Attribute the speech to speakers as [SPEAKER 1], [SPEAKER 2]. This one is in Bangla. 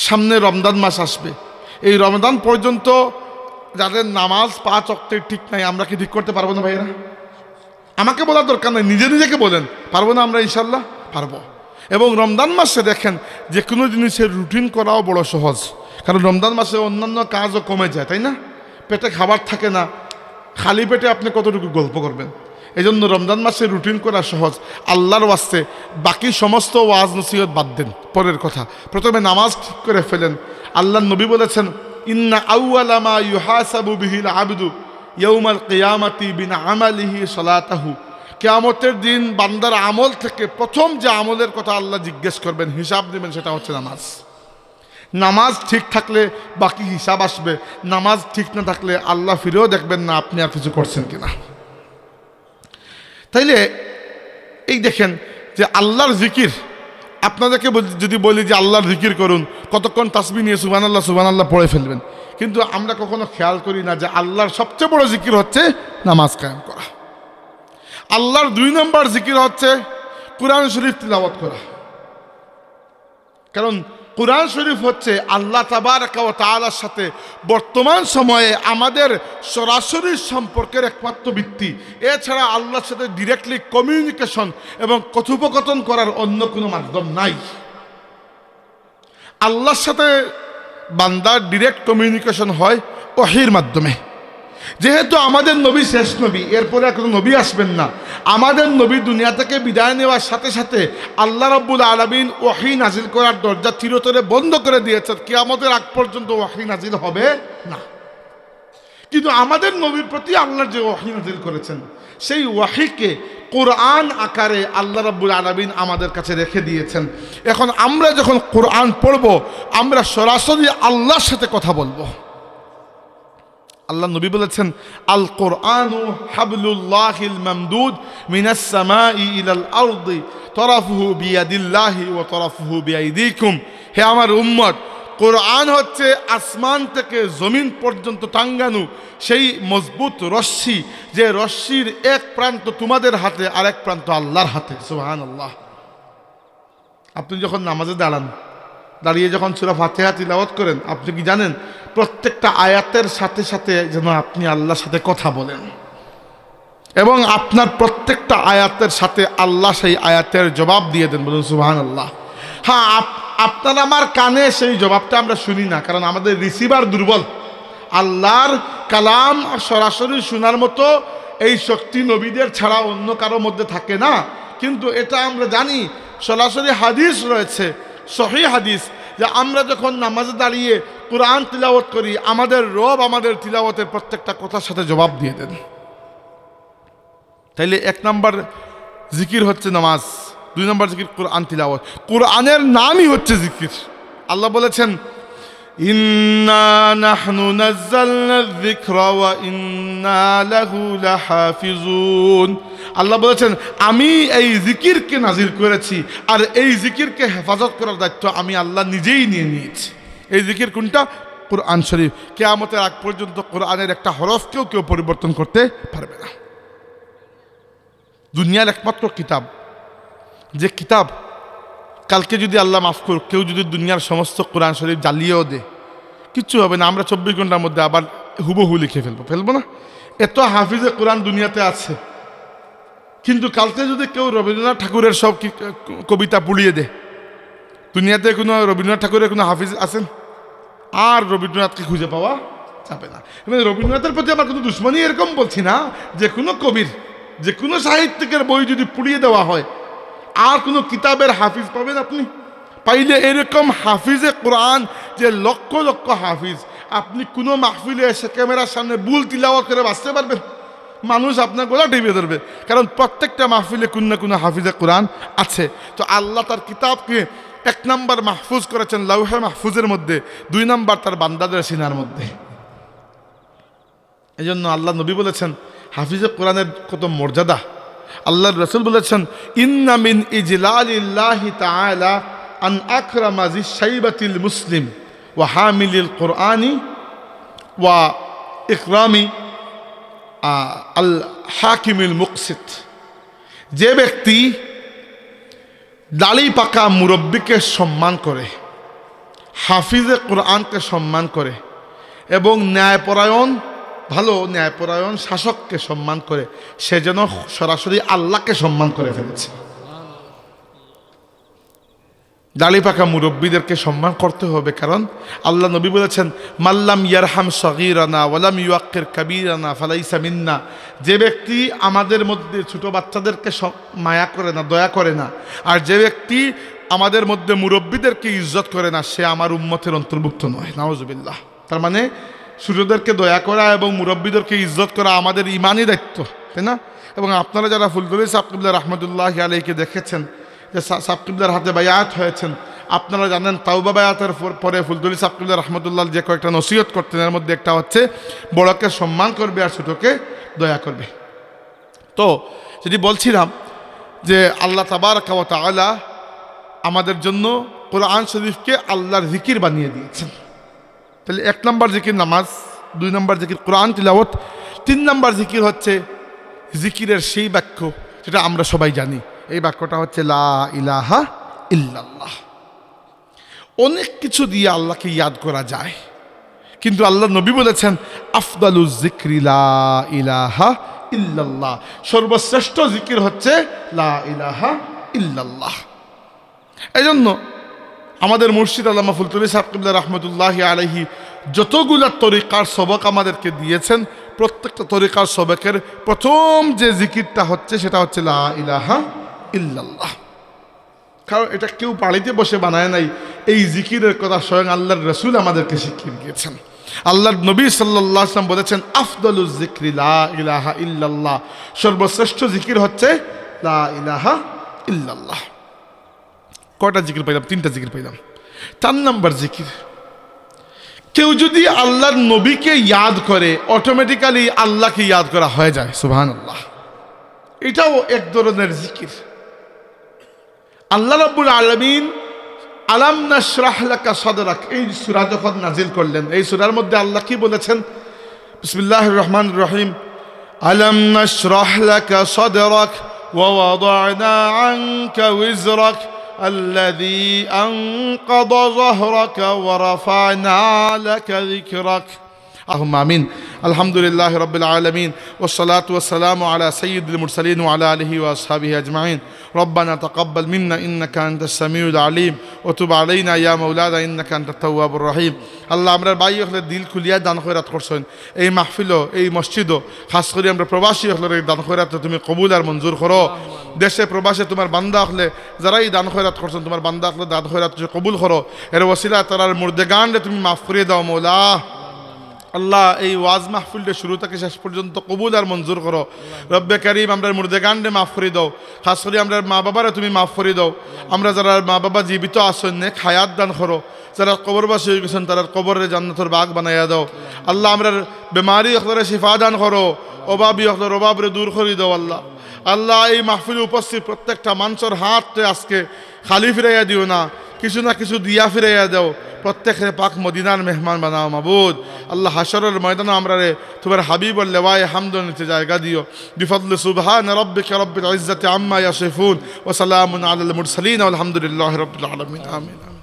[SPEAKER 1] সামনে রমজান মাস আসবে, এই রমজান পর্যন্ত যাদের নামাজ 5 ওয়াক্তের ঠিক নাই, আমরা কি ঠিক করতে পারবো না ভাইয়েরা? আমাকে বলার দরকার নাই, নিজে নিজেকে বলেন, পারবো না আমরা? ইনশাল্লাহ পারবো। এবং রমজান মাসে দেখেন যে কোনো জিনিসের রুটিন করাও বড় সহজ, কারণ রমজান মাসে অন্যান্য কাজও কমে যায়, তাই না? পেটে খাবার থাকে না, খালি পেটে আপনি কতটুকু গল্প করবেন। এই জন্য রমজান মাসে রুটিন করা সহজ। আল্লাহর ওয়াস্তে বাকি সমস্ত ওয়াজ নসিহত বাদ দেন, পরের কথা। প্রথমে নামাজ ঠিক করে ফেলেন। আল্লাহর নবী বলেছেন, ইন্না আউয়ালা মা ইউহাসাবু বিহিল আবদু ইয়াউমাল কিয়ামাতি বিন আমালিহি সালাতাহু। কিয়ামতের দিন বান্দার আমল থেকে প্রথম যে আমলের কথা আল্লাহ জিজ্ঞেস করবেন, হিসাব নেবেন, সেটা হচ্ছে নামাজ। নামাজ ঠিক থাকলে বাকি হিসাব আসবে, নামাজ ঠিক না থাকলে আল্লাহ ফিরেও দেখবেন না আপনি আর কিছু করছেন কিনা। তাইলে এই দেখেন যে আল্লাহর জিকির, আপনাদেরকে যদি বলি যে আল্লাহর জিকির করুন, কতক্ষণ তাসবিহ নিয়ে সুবহানাল্লাহ পড়ে ফেলবেন, কিন্তু আমরা কখনো খেয়াল করি না যে আল্লাহর সবচেয়ে বড় জিকির হচ্ছে নামাজ কায়েম করা। আল্লাহর 2 নম্বর জিকির হচ্ছে কুরআন শরীফ তিলাওয়াত করা। কারণ কুরআন শরীফ হচ্ছে আল্লাহ তাবারাকা ওয়া তাআলার সাথে বর্তমান সময়ে আমাদের সরাসরি সম্পর্কের একমাত্র ভিত্তি। এছাড়া আল্লাহর সাথে ডিরেক্টলি কমিউনিকেশন এবং কথোপকথন করার অন্য কোনো মাধ্যম নাই। আল্লাহর সাথে বান্দার ডিরেক্ট কমিউনিকেশন হয় ওহীর মাধ্যমে। যেহেতু আমাদের নবী শেষ নবী, এরপরে আর কোনো নবী আসবেন না, আমাদের নবী দুনিয়া থেকে বিদায় নেওয়ার সাথে সাথে আল্লাহ রাব্বুল আলামিন ওহী নাজিল করার দরজা চিরতরে বন্ধ করে দিয়েছেন। কিয়ামতের আগ পর্যন্ত ওহী নাজিল হবে না। কিন্তু আমাদের নবীর প্রতি আল্লাহ যে ওহী নাজিল করেছেন, সেই ওহীকে কোরআন আকারে আল্লাহ রাব্বুল আলামিন আমাদের কাছে রেখে দিয়েছেন। এখন আমরা যখন কোরআন পড়ব, আমরা সরাসরি আল্লাহর সাথে কথা বলবো। আল্লাহ নবী বলেছেন, আল কোরআনু হাবলুল্লাহিল মামদুদ মিনাস সামাই ইলাল আরদি তরফুহু বিয়াদিল্লাহি ওয়া তরফুহু বিআইদিকুম। হে আমার উম্মত, কোরআন হচ্ছে আসমান থেকে জমিন পর্যন্ত টাঙ্গানো সেই মজবুত রশ্মি, যে রশ্মির এক প্রান্ত তোমাদের হাতে, আরেক প্রান্ত আল্লাহর হাতে। সুবহানাল্লাহ। আপনি যখন নামাজে দাঁড়িয়ে যখন সূরা ফাতিহা তিলাওয়াত করেন, আপনি কি জানেন প্রত্যেকটা আয়াতের সাথে সাথে যেন আপনি আল্লাহর সাথে কথা বলেন, এবং আপনার প্রত্যেকটা আয়াতের সাথে আল্লাহ সেই আয়াতের জবাব দিয়ে দেন। বলুন সুবহানাল্লাহ। হ্যাঁ, আপনার আমার কানে সেই জবাবটা আমরা শুনি না, কারণ আমাদের রিসিভার দুর্বল। আল্লাহর কালাম সরাসরি শোনার মতো এই শক্তি নবীদের ছাড়া অন্য কারোর মধ্যে থাকে না। কিন্তু এটা আমরা জানি, সরাসরি হাদিস রয়েছে, সহিহ হাদিস, যে আমরা যখন নামাজে দাঁড়িয়ে কোরআন তিলাওয়াত করি, আমাদের রব আমাদের তিলাওয়াতের প্রত্যেকটা কথার সাথে জবাব দিয়ে দেন। তাইলে 1 নম্বর জিকির হচ্ছে নামাজ, 2 নম্বর জিকির কোরআন তিলাওয়াত। কোরআনের নামই হচ্ছে জিকির। আল্লাহ বলেছেন, ইন্না নাহনু নাযালনা যিকরা ওয়া ইন্না লাহু লাহাফিজুন। আল্লাহ বলেছেন, আমি এই জিকিরকে নাজিল করেছি, আর এই জিকিরকে হেফাজত করার দায়িত্ব আমি আল্লাহ নিজেই নিয়ে নিয়েছি। এই জিকির কোনটা? কোরআন শরীফ। কিয়ামতের আগ পর্যন্ত কোরআনের একটা হরফকেও কেউ পরিবর্তন করতে পারবে না। দুনিয়ার একমাত্র কিতাব, যে কিতাব কালকে যদি আল্লাহ মাফ করুক, কেউ যদি দুনিয়ার সমস্ত কোরআন শরীফ জ্বালিয়েও দে, কিচ্ছু হবে না। আমরা 24 ঘন্টার মধ্যে আবার হুবহু লিখে ফেলবো না? এত হাফিজে কোরআন দুনিয়াতে আছে, কিন্তু কালকে যদি কেউ রবীন্দ্রনাথ ঠাকুরের সব কবিতা পুড়িয়ে দেয়, দুনিয়াতে কোনো রবীন্দ্রনাথ ঠাকুরের কোনো হাফিজ আছেন? আর রবীন্দ্রনাথকে খুঁজে পাওয়া যাবে না। মানে রবীন্দ্রনাথের প্রতি আমার কোনো দুশ্মনী এরকম বলছি না, যে কোনো কবির, যে কোনো সাহিত্যিকের বই যদি পুড়িয়ে দেওয়া হয়, আর কোনো কিতাবের হাফিজ পাবেন আপনি? পাইলে এরকম হাফিজে কোরআন যে লক্ষ লক্ষ হাফিজ, আপনি কোনো মাহফিলে এসে ক্যামেরার সামনে বুল তিলাওয়াত করে বাঁচতে পারবেন? মানুষ আপনার গলা টিপে ধরবে, কারণ প্রত্যেকটা মাহফিলে কোনো না কোনো হাফিজে কোরআন আছে। তো আল্লাহ তার কিতাবকে 1 নম্বর মাহফুজ করেছেন লাউহে মাহফুজের মধ্যে, 2 নম্বর তার বান্দাদের সিনার মধ্যে। এই জন্য আল্লাহ নবী বলেছেন, হাফিজে কোরআনের কত মর্যাদা। আল্লাহর রাসূল বলেছেন, ইন্না মিন ইজলালিল্লাহি তাআলা আন আকরামা যিশাইবাতিল মুসলিম ওয়া হামিলিল কোরআনি ওয়া ইকরামি আল হাকিমিল মুকসিত। যে ব্যক্তি দাড়ি পাকা মুরব্বীকে সম্মান করে, হাফিজে কোরআনকে সম্মান করে এবং ন্যায়পরায়ণ ভালো ন্যায়পরায়ণ শাসককে সম্মান করে, সে যেন সরাসরি আল্লাহকে সম্মান করে ফেলেছে। দাড়ি পাকা মুরব্বীদেরকে সম্মান করতে হবে, কারণ আল্লাহ নবী বলেছেন, মাল্লাম ইয়ারহাম সগীরানা ওয়ালাম ইউআক্কির কাবীরানা ফালাইসা মিন্না। যে ব্যক্তি আমাদের মধ্যে ছোট বাচ্চাদেরকে মায়া করে না, দয়া করে না, আর যে ব্যক্তি আমাদের মধ্যে মুরব্বীদেরকে ইজ্জত করে না, সে আমার উম্মতের অন্তর্ভুক্ত নয়। নাউজুবিল্লাহ। তার মানে ছোটদেরকে দয়া করা এবং মুরব্বীদেরকে ইজ্জত করা আমাদের ইমানি দায়িত্ব, তাই না? এবং আপনারা যারা ফুলতলি সাহেব কিবলা রহমতুল্লাহি আলাইহিকে দেখেছেন যে সাহেব কিবলার হাতে বায়াত হয়েছেন, আপনারা জানেন তাওবা বায়াতের পরে ফুলতলি সাহেব কিবলা রহমতুল্লাহ যে কয়েকটা নসিহত করতেন, এর মধ্যে একটা হচ্ছে বড়কে সম্মান করবে আর ছোটকে দয়া করবে। তো যদি বলছিলাম যে আল্লাহ তাবারাকা ওয়া তাআলা আমাদের জন্য কোরআন শরীফকে আল্লাহর জিকির বানিয়ে দিয়েছেন। তাহলে 1 নম্বর জিকির নামাজ, 2 নম্বর জিকির কোরআন তিলাওয়াত, 3 নম্বর জিকির হচ্ছে জিকিরের সেই বাক্য যেটা আমরা সবাই জানি। এই বাক্যটা হচ্ছে লা ইলাহা ইল্লাল্লাহ। অনেক কিছু দিয়ে আল্লাহকে ইয়াদ করা যায়, কিন্তু আল্লাহ নবী বলেছেন আফদালুজ যিকরি লা ইলাহা ইল্লাল্লাহ। সর্বশ্রেষ্ঠ জিকির হচ্ছে লা ইলাহা ইল্লাল্লাহ। এই জন্য আমাদের মুর্শিদ আল্লামা ফুলতলি সাহেব কিবলা রহমতুল্লাহি আলাইহি যতগুলা তরিকার সবক আমাদেরকে দিয়েছেন, প্রত্যেকটা তরিকার সবকের প্রথম যে জিকিরটা হচ্ছে সেটা হচ্ছে লা ইলাহা ইল্লাল্লাহ। কারণ এটা কেউ বাড়িতে বসে বানায় নাই, এই জিকিরের কথা স্বয়ং আল্লাহর রাসূল আমাদেরকে শিখিয়ে দিয়েছেন। আল্লাহর নবী সাল্লাল্লাহু আলাইহি ওয়াসাল্লাম বলেছেন আফদালুজ যিকরি লা ইলাহা ইল্লাল্লাহ। সর্বশ্রেষ্ঠ জিকির হচ্ছে লা ইলাহা ইল্লাল্লাহ। কয়টা জিকির পাইলাম? 3টা জিকির পাইলাম। 4 নম্বর জিকির, কেউ যদি আল্লাহর নবীকে ইয়াদ করে অটোমেটিক্যালি আল্লাহকে ইয়াদ করা হয়ে যায়। সুবহানাল্লাহ। এটাও এক ধরনের জিকির। আল্লাহ রাব্বুল আলামিন আলাম নাশরাহ লাকা সাদরাক এই সূরা যখন নাজিল করলেন, এই সূরার মধ্যে আল্লাহ কি বলেছেন? বিসমিল্লাহির রহমানির রহিম, আলাম নাশরাহ লাকা সাদরাক ওয়া ওয়াদা'না আনকা উযরাক الذي أنقض ظهرك ورفعنا لك ذكرك اللهم آمين الحمد لله رب العالمين والصلاة والسلام على سيد المرسلين وعلى آله وأصحابه أجمعين ربنا تقبل منا إنك أنت السميع العليم وتب علينا يا مولانا إنك أنت التواب الرحيم আল্লাহ আমরা ভাই হলে দিল খুলিয়া দান খয়রাত করছেন। এই মাহফিলও এই মসজিদও খাস করে আমরা প্রবাসী হলে দান খয়রাত তুমি কবুল আর মঞ্জুর করো। দেশে প্রবাসে তোমার বান্দা হলে যারাই দান খয়রাত করছেন, তোমার বান্দা হলে দান খয়রাত কবুল করো। এর ওসিলা তারার মুর্দেগানরে তুমি মাফ করিয়ে দাও মৌলা। আল্লাহ এই ওয়াজ মাহফিলটা শুরু থেকে শেষ পর্যন্ত কবুল আর মঞ্জুর করো। রব্বে কারীম আমরা মুর্দেগানরে মাফ করে দাও, খাস করে আমরা মা বাবারে তুমি মাফ করে দাও। আমরা যারা মা বাবা জীবিত আসেন নেক হায়াত দান করো, যারা কবরবাসী হয়ে গেছেন তারা কবরের জান্নাতের বাগ বানাইয়া দাও। আল্লাহ আমরা বেমারি হলে শিফা দান করো, অভাবী হলে অভাবরে দূর করে দাও। আল্লাহ আল্লাহ এই মাহফিলে উপস্থিত প্রত্যেকটা মানুষের হাতে আজকে খালি ফিরাইয়া দিও না, কিছু না কিছু দিয়া ফিরাইয়া দাও। প্রত্যেকের পাক মদিনার মেহমান বানাও মাবুদ। আল্লাহ হাশরের ময়দানে আমরা রে তোমার হাবিবুল লিওয়ায়ে হামদ নিতে জায়গা দিও। বিফদলি সুবহান রাব্বিকা রাব্বিল ইজ্জাতি আম্মা ইয়াসিফুন ওয়া সালামুন আলাল মুরসালিন ওয়া আলহামদুলিল্লাহি রাব্বিল আলামিন। আমিন।